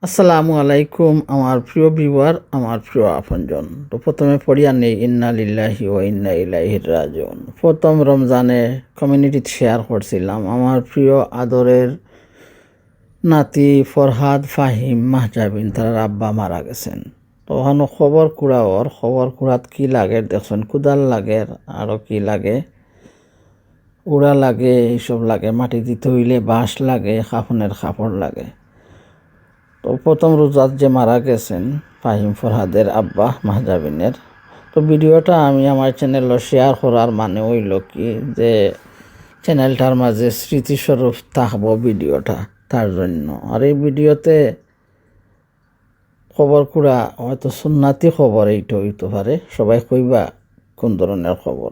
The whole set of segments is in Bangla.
আসসালামু আলাইকুম আমার প্রিয় ভিউয়ার, আমার প্রিয় আপনজন। তো প্রথমে পড়িয়া নেই ইন্না লিল্লাহি ওয়া ইন্না ইলাইহি রাজিউন। প্রথম রমজানে কমিউনিটিতে শেয়ার করছিলাম আমার প্রিয় আদরের নাতি ফরহাদ ফাহিম মাহজাবিন তার আব্বা মারা গেছেন। তো ওখানে খবর কুড়াত কি লাগে দেখছেন, কুদাল লাগে আরও কি লাগে, উড়া লাগে, এইসব লাগে, মাটি দিতে হইলে বাঁশ লাগে, কাফনের কাপড় লাগে। তো প্রথম রোজাত যে মারা গেছেন ফাহিম ফরহাদের আব্বা মাহজাবিনের, তো ভিডিওটা আমি আমার চ্যানেলে শেয়ার করার মানে হইল কি যে চ্যানেলটার মাঝে স্মৃতিস্বরূপ থাকবো ভিডিওটা, তার জন্য। আর এই ভিডিওতে খবর কুড়া হয়তো সুন্নাতি খবর এইটা হইতে পারে, সবাই কইবা কোন ধরনের খবর।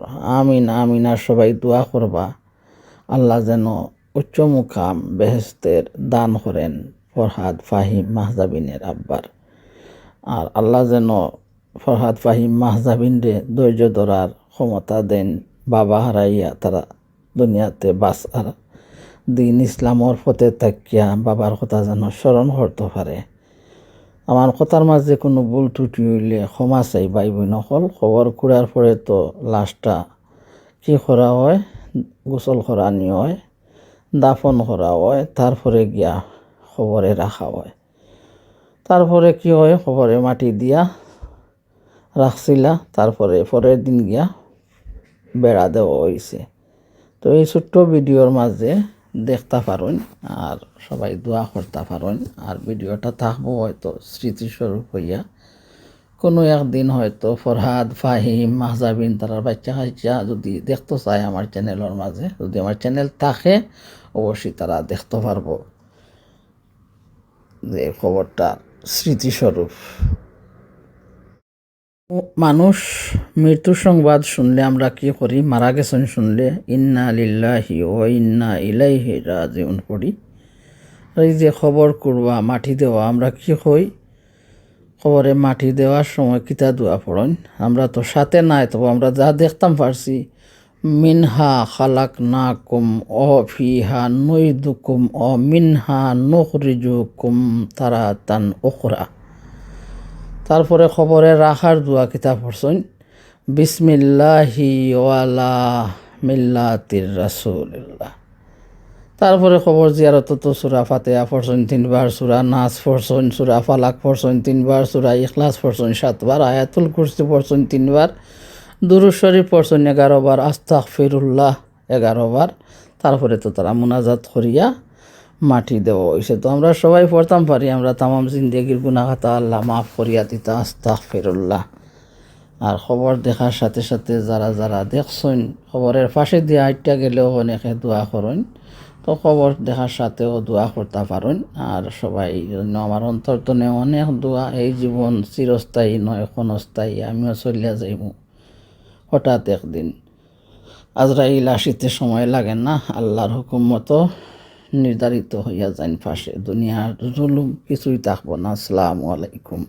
আমিন আর সবাই দোয়া করবা আল্লাহ যেন উচ্চ মুকাম বেহেস্তের দান করেন ফরহাদ ফাহিম মাহজাবিনের আব্বার। আর আল্লাহ যেন ফরহাদ ফাহিম মাহজাবিনরে ধৈর্য ধরার ক্ষমতা দেন, বাবা হারাইয়া তারা দুনিয়াতে বাঁচার, দিন ইসলামর পথে থাকিয়া বাবার কথা যেন স্মরণ করতে পারে। আমার কথার মাঝে কোনো ভুল ত্রুটি হইলে ক্ষমা চাই ভাই বোন সকল। খবর কুড়ার পরে তো লাশটা কি করা হয়, গোসল করা নিয়ে হয়, দাফন করা হয়, তারপরে গিয়া খবরে রাখা হয়। তারপরে কি হয়, খবরে মাটি দিয়া রাখছিলা, তারপরে পরের দিন গিয়া বেড়া দেওয়া হয়েছে। তো এই ছোট্ট ভিডিওর মাঝে দেখতে পারেন আর সবাই দোয়া করতে পারেন। আর ভিডিওটা থাকবো হয়তো স্মৃতিস্বরূপ হইয়া, কোনো একদিন হয়তো ফরহাদ ফাহিম মাহজাবিন তারার বাচ্চা কাচ্চা যদি দেখতে চায় আমার চ্যানেলের মাঝে, যদি আমার চ্যানেল থাকে অবশ্যই তারা দেখতে পারবো যে খবরটা স্মৃতিস্বরূপ। মানুষ মৃত্যুর সংবাদ শুনলে আমরা কি করি, মারা গেছেন শুনলে ইন্না লিল্লাহি ওয়া ইন্না ইলাইহি রাজিউন পড়ি। এই যে খবর করবা মাটি দেওয়া, আমরা কি হই, খবরে মাটি দেওয়ার সময় কিতা দোয়া পড়েন, আমরা তো সাথে নাই, তবু আমরা যা দেখতাম পারছি মিনহা খালাকনাকুম ও ফিহা নুইদুকুম ও মিনহা নুখরিজুকুম তারাতান উখরা। তারপরে খবরে রাখার দোয়া কিতা পড়ছেন বিসমিল্লাহি ওয়ালা মিল্লাতির রাসূলিল্লাহ। তারপরে খবর জিয়ারত তো সূরা ফাতিহা পড়ছেন 3 বার, সূরা নাস পড়ছেন, সূরা ফালাক পড়ছেন 3 বার, সূরা ইখলাস পড়ছেন 7 বার, আয়াতুল কুরসি পড়ছেন 3 বার, দুরূদ শরীফ পড়ছেন 11 বার, আস্তাগফিরুল্লাহ 11 বার। তারপরে তো তারা মুনাজাত করিয়া মাটি দেওয়া হয়েছে। তো আমরা সবাই পড়তাম পারি, আমরা তামাম জিন্দেগির গুনাহ খাতা আল্লাহ মাফ করিয়া দিতা আস্তাগফিরুল্লাহ। আর খবর দেখার সাথে সাথে যারা যারা দেখছেন খবরের পাশে দিয়ে হাইটটা গেলেও অনেকে দোয়া করেন, তো খবর দেখার সাথেও দোয়া করতে পারেন। আর সবাই জন্য আমার অন্তর্তনে অনেক দোয়া। এই জীবন চিরস্থায়ী নয়, ক্ষণস্থায়ী, আমিও চলিয়া যাইব হঠাৎ একদিন। আজরাইল আসিতে সময় লাগে না, আল্লাহর হুকুম মতো নির্ধারিত হইয়া যান পাশে, দুনিয়ার জুলুম কিছুই থাকবো না। আসসালামু আলাইকুম।